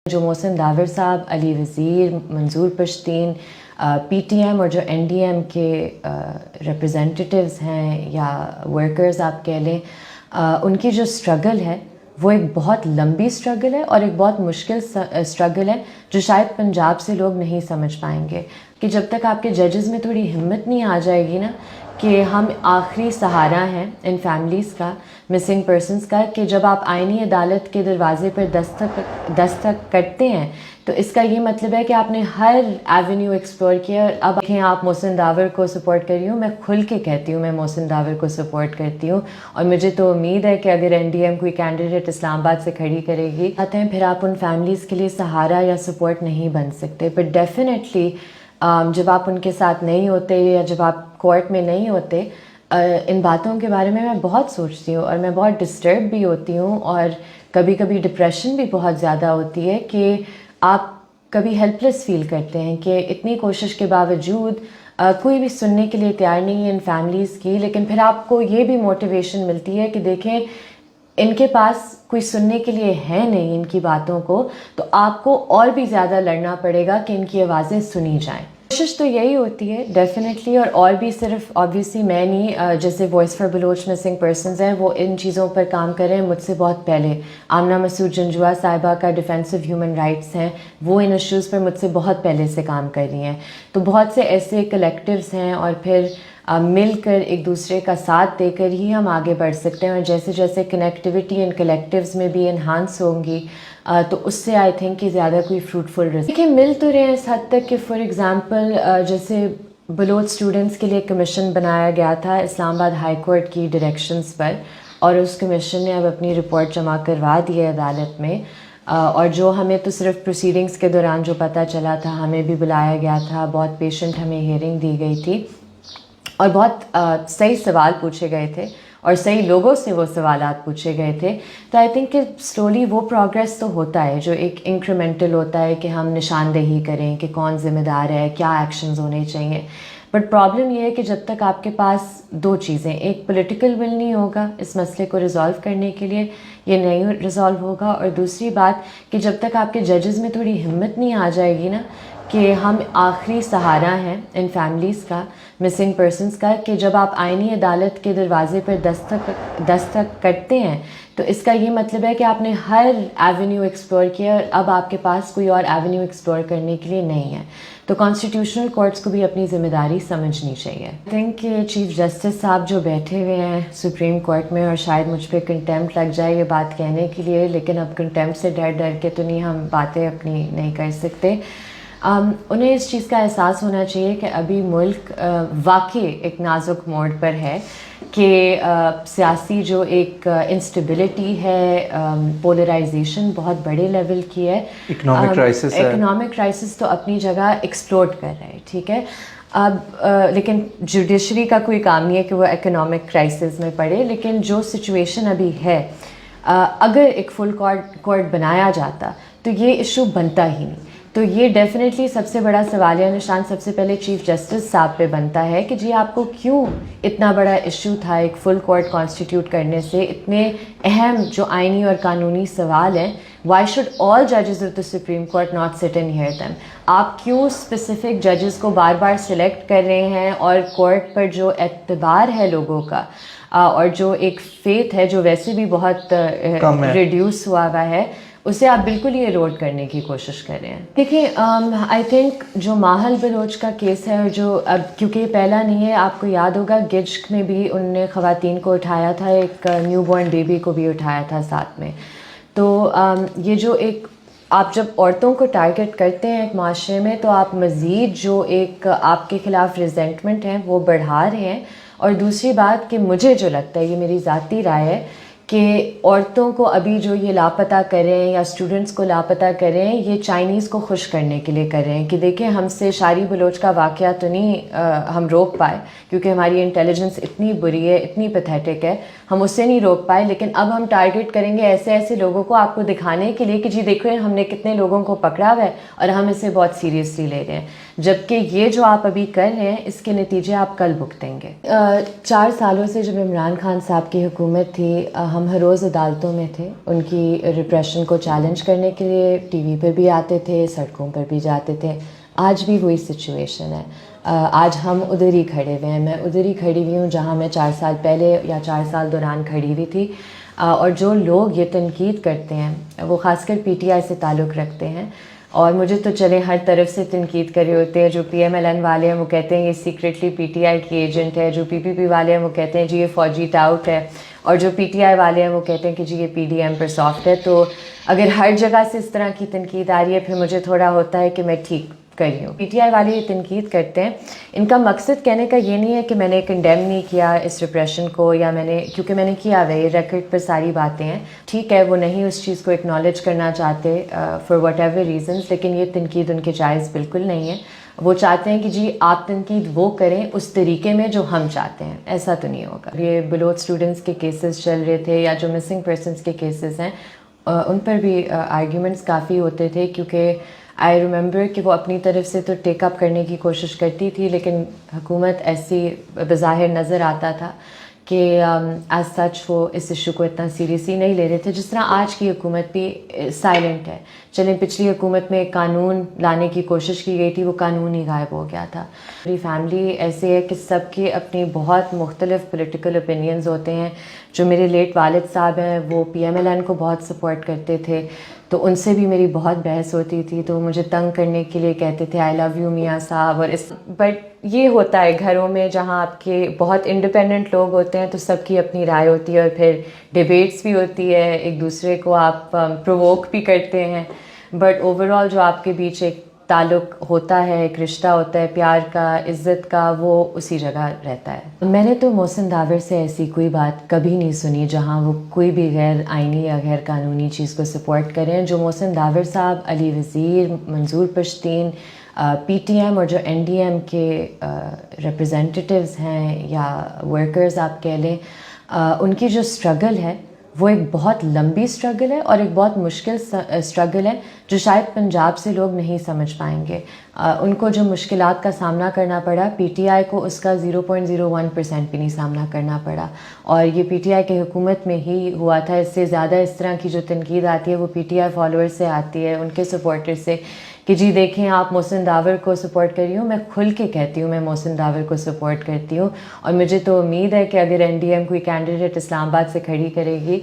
جو محسن داور صاحب، علی وزیر، منظور پشتین، پی ٹی ایم اور جو این ڈی ایم کے ریپرزینٹیٹیوز ہیں یا ورکرز آپ کہہ لیں، ان کی جو اسٹرگل ہے وہ ایک بہت لمبی اسٹرگل ہے اور ایک بہت مشکل اسٹرگل ہے جو شاید پنجاب سے لوگ نہیں سمجھ پائیں گے کہ جب تک آپ کے ججز میں تھوڑی ہمت نہیں آ جائے گی نا کہ ہم آخری سہارا ہیں ان فیملیز کا، مسنگ پرسنس کا، کہ جب آپ آئینی عدالت کے دروازے پر دستک کرتے ہیں تو اس کا یہ مطلب ہے کہ آپ نے ہر ایونیو ایکسپلور کیا۔ اب دیکھیں، آپ محسن داور کو سپورٹ کر رہی ہوں، میں کھل کے کہتی ہوں میں محسن داور کو سپورٹ کرتی ہوں، اور مجھے تو امید ہے کہ اگر این ڈی ایم کوئی کینڈیڈیٹ اسلام آباد سے کھڑی کرے گی آتے ہیں، پھر آپ ان فیملیز کے لیے سہارا یا سپورٹ نہیں بن سکتے۔ بٹ ڈیفینیٹلی جب آپ ان کے ساتھ نہیں ہوتے یا جب آپ کورٹ میں نہیں ہوتے، ان باتوں کے بارے میں بہت سوچتی ہوں اور میں بہت ڈسٹرب بھی ہوتی ہوں، اور کبھی کبھی ڈپریشن بھی بہت زیادہ ہوتی ہے کہ آپ کبھی ہیلپ لیس فیل کرتے ہیں کہ اتنی کوشش کے باوجود کوئی بھی سننے کے لیے تیار نہیں ہے ان فیملیز کی، لیکن پھر آپ کو یہ بھی موٹیویشن ملتی ہے کہ دیکھیں ان کے پاس کوئی سننے کے لیے ہے نہیں ان کی باتوں کو، تو آپ کو اور بھی زیادہ لڑنا پڑے گا کہ ان کی آوازیں سنی جائیں۔ کوشش تو یہی ہوتی ہے ڈیفینیٹلی، اور بھی صرف آبویسلی میں نہیں، جیسے voice for Baloch missing persons ہیں وہ ان چیزوں پر کام کر رہے ہیں مجھ سے بہت پہلے۔ آمنہ مسعود جنجوعہ صاحبہ کا ڈیفینسو ہیومن رائٹس ہیں، وہ ان ایشوز پر مجھ سے بہت پہلے سے کام کر رہی ہیں۔ تو بہت سے ایسے کلیکٹیوز ہیں، اور پھر مل کر ایک دوسرے کا ساتھ دے کر ہی ہم آگے بڑھ سکتے ہیں، اور جیسے جیسے کنیکٹیوٹی ان کلیکٹیوز میں بھی انہانس ہوں گی تو اس سے آئی تھنک کہ زیادہ کوئی فروٹفل دیکھیں مل تو رہے ہیں اس حد تک کہ فار ایگزامپل جیسے بلوچ اسٹوڈنٹس کے لیے کمیشن بنایا گیا تھا اسلام آباد ہائی کورٹ کی ڈائریکشنز پر، اور اس کمیشن نے اب اپنی رپورٹ جمع کروا دی ہے عدالت میں، اور جو ہمیں تو صرف پروسیڈنگز کے دوران جو پتہ چلا تھا، ہمیں بھی بلایا گیا تھا، بہت پیشنٹ ہمیں ہیئرنگ دی گئی تھی، اور بہت صحیح سوال پوچھے گئے تھے اور صحیح لوگوں سے وہ سوالات پوچھے گئے تھے۔ تو آئی تھنک کہ سلولی وہ پروگریس تو ہوتا ہے جو ایک انکریمنٹل ہوتا ہے کہ ہم نشاندہی کریں کہ کون ذمہ دار ہے، کیا ایکشنز ہونے چاہیے۔ بٹ پرابلم یہ ہے کہ جب تک آپ کے پاس دو چیزیں، ایک پولیٹیکل ول نہیں ہوگا اس مسئلے کو ریزالو کرنے کے لیے، یہ نہیں ریزالو ہوگا، اور دوسری بات کہ جب تک آپ کے ججز میں تھوڑی ہمت نہیں آ جائے گی نا کہ ہم آخری سہارا ہیں ان فیملیز کا، مسنگ پرسنس کا، کہ جب آپ آئینی عدالت کے دروازے پر دستک کرتے ہیں تو اس کا یہ مطلب ہے کہ آپ نے ہر ایونیو ایکسپلور کیا، اب آپ کے پاس کوئی اور ایونیو ایکسپلور کرنے کے لیے نہیں ہے۔ تو کانسٹیٹیوشنل کورٹس کو بھی اپنی ذمہ داری سمجھنی چاہیے۔ آئی تھنک کہ چیف جسٹس صاحب جو بیٹھے ہوئے ہیں سپریم کورٹ میں، اور شاید مجھ پہ کنٹیمپٹ لگ جائے یہ بات کہنے کے لیے، لیکن اب کنٹیمپٹ سے ڈر کے تو نہیں ہم باتیں اپنی نہیں کر سکتے، انہیں اس چیز کا احساس ہونا چاہیے کہ ابھی ملک واقعی ایک نازک موڑ پر ہے، کہ سیاسی جو ایک انسٹیبلٹی ہے، پولرائزیشن بہت بڑے لیول کی ہے، اکنامک کرائسس تو اپنی جگہ ایکسپلوڈ کر رہا ہے، ٹھیک ہے۔ اب لیکن جوڈیشری کا کوئی کام نہیں ہے کہ وہ اکنامک کرائسس میں پڑے، لیکن جو سچویشن ابھی ہے، اگر ایک فل کورٹ بنایا جاتا تو یہ ایشو بنتا ہی نہیں۔ تو یہ ڈیفینیٹلی سب سے بڑا سوالیہ نشان سب سے پہلے چیف جسٹس صاحب پہ بنتا ہے کہ جی آپ کو کیوں اتنا بڑا ایشو تھا ایک فل کورٹ کانسٹیٹیوٹ کرنے سے، اتنے اہم جو آئینی اور قانونی سوال ہیں، وائی شوڈ آل ججز of the supreme court not سٹ اینڈ ہیئر دیم؟ آپ کیوں اسپیسیفک ججز کو بار بار سلیکٹ کر رہے ہیں، اور کورٹ پر جو اعتبار ہے لوگوں کا اور جو ایک فیتھ ہے جو ویسے بھی بہت ریڈیوس ہوا ہے، اسے آپ بالکل ہی ایروڈ کرنے کی کوشش کر رہے ہیں۔ دیکھیں آئی تھنک جو ماحل بلوچ کا کیس ہے، اور جو اب کیونکہ یہ پہلا نہیں ہے، آپ کو یاد ہوگا گجک میں بھی ان نے خواتین کو اٹھایا تھا، ایک نیو بورن بیبی کو بھی اٹھایا تھا ساتھ میں۔ تو یہ جو ایک آپ جب عورتوں کو ٹارگٹ کرتے ہیں ایک معاشرے میں، تو آپ مزید جو ایک آپ کے خلاف ریزنٹمنٹ ہے وہ بڑھا رہے ہیں۔ اور دوسری بات کہ مجھے جو لگتا ہے، یہ میری ذاتی رائے ہے، کہ عورتوں کو ابھی جو یہ لاپتہ کر رہے ہیں یا اسٹوڈنٹس کو لاپتہ کر رہے ہیں، یہ چائنیز کو خوش کرنے کے لیے کر رہے ہیں کہ دیکھیں ہم سے شاری بلوچ کا واقعہ تو نہیں ہم روک پائے، کیونکہ ہماری انٹیلیجنس اتنی بری ہے، اتنی پیتھیٹک ہے، ہم اسے نہیں روک پائے، لیکن اب ہم ٹارگٹ کریں گے ایسے ایسے لوگوں کو آپ کو دکھانے کے لیے کہ جی دیکھو ہم نے کتنے لوگوں کو پکڑا ہوا ہے اور ہم اسے بہت سیریسلی لے رہے ہیں، جبکہ یہ جو آپ ابھی کر رہے ہیں اس کے نتیجے آپ کل بھگتیں گے۔ 4 سالوں سے جب عمران خان صاحب کی حکومت تھی، ہم ہر روز عدالتوں میں تھے، ان کی ریپریشن کو چیلنج کرنے کے لیے ٹی وی پہ بھی آتے تھے، سڑکوں پر بھی جاتے تھے۔ آج بھی وہی سچویشن ہے، آج ہم ادھر ہی کھڑے ہوئے ہیں، میں ادھر ہی کھڑی ہوئی ہوں جہاں میں 4 سال پہلے یا 4 سال دوران کھڑی ہوئی تھی، اور جو لوگ یہ تنقید کرتے ہیں وہ خاص کر پی ٹی آئی سے تعلق رکھتے ہیں، اور مجھے تو چلے ہر طرف سے تنقید کر رہے ہوتے ہیں۔ جو پی ایم ایل این والے ہیں وہ کہتے ہیں یہ سیکریٹلی پی ٹی آئی کی ایجنٹ ہے، جو پی پی پی والے ہیں وہ کہتے ہیں جی یہ فوجی ٹاؤٹ ہے، اور جو پی ٹی آئی والے ہیں وہ کہتے ہیں کہ جی یہ پی ڈی ایم پر سافٹ ہے۔ تو اگر ہر جگہ سے اس طرح کی تنقید آ رہی ہے، پھر مجھے تھوڑا ہوتا ہے کہ میں ٹھیک کر رہی ہوں۔ پی ٹی آئی والے یہ تنقید کرتے ہیں، ان کا مقصد کہنے کا یہ نہیں ہے کہ میں نے کنڈیم نہیں کیا اس ریپریشن کو، یا میں نے، کیونکہ میں نے کیا ہوا ہے، یہ ریکارڈ پر ساری باتیں ہیں، ٹھیک ہے وہ نہیں اس چیز کو اکنالج کرنا چاہتے فار واٹ ایور ریزنس، لیکن یہ تنقید ان کے جائز بالکل نہیں ہے۔ وہ چاہتے ہیں کہ جی آپ تنقید وہ کریں اس طریقے میں جو ہم چاہتے ہیں، ایسا تو نہیں ہوگا۔ یہ بلوچ اسٹوڈنٹس کے کیسز چل رہے تھے یا جو مسنگ پرسنس کے کیسز ہیں، ان پر بھی آرگیومنٹس کافی ہوتے تھے، کیونکہ آئی ریممبر کہ وہ اپنی طرف سے تو ٹیک اپ کرنے کی کوشش کرتی تھی، لیکن حکومت ایسی بظاہر نظر آتا تھا کہ ایز سچ وہ اس ایشو کو اتنا سیریسلی نہیں لے رہے تھے، جس طرح آج کی حکومت بھی سائلنٹ ہے۔ چلیں پچھلی حکومت میں ایک قانون لانے کی کوشش کی گئی تھی، وہ قانون ہی غائب ہو گیا تھا۔ میری فیملی ایسے ہے کہ سب کی اپنی بہت مختلف پولیٹیکل اوپینینز ہوتے ہیں۔ جو میرے لیٹ والد صاحب ہیں وہ پی ایم ایل این کو بہت سپورٹ کرتے تھے، تو ان سے بھی میری بہت بحث ہوتی تھی، تو مجھے تنگ کرنے کے لیے کہتے تھے آئی لو یو میاں صاحب، اور بٹ یہ ہوتا ہے گھروں میں جہاں آپ کے بہت انڈیپینڈنٹ لوگ ہوتے ہیں تو سب کی اپنی رائے ہوتی ہے، اور پھر ڈیبیٹس بھی ہوتی ہے، ایک دوسرے کو آپ پرووک بھی کرتے ہیں، بٹ اوور آل جو آپ کے بیچ ایک تعلق ہوتا ہے، ایک رشتہ ہوتا ہے پیار کا، عزت کا، وہ اسی جگہ رہتا ہے۔ میں نے تو محسن داور سے ایسی کوئی بات کبھی نہیں سنی جہاں وہ کوئی بھی غیر آئینی یا غیر قانونی چیز کو سپورٹ کریں۔ جو محسن داور صاحب، علی وزیر، منظور پشتین، پی ٹی ایم اور جو این ڈی ایم کے ریپرزینٹیٹیوز ہیں یا ورکرز آپ کہہ لیں، ان کی جو اسٹرگل ہے وہ ایک بہت لمبی اسٹرگل ہے اور ایک بہت مشکل اسٹرگل ہے، جو شاید پنجاب سے لوگ نہیں سمجھ پائیں گے۔ ان کو جو مشکلات کا سامنا کرنا پڑا، پی ٹی آئی کو اس کا 0.01% بھی نہیں سامنا کرنا پڑا، اور یہ پی ٹی آئی کی حکومت میں ہی ہوا تھا۔ اس سے زیادہ اس طرح کی جو تنقید آتی ہے وہ پی ٹی آئی فالوور سے آتی ہے، ان کے سپورٹر سے، کہ جی دیکھیں آپ محسن داور کو سپورٹ کر رہی ہوں۔ میں کھل کے کہتی ہوں میں محسن داور کو سپورٹ کرتی ہوں، اور مجھے تو امید ہے کہ اگر این ڈی ایم کوئی کینڈیڈیٹ اسلام آباد سے کھڑی کرے گی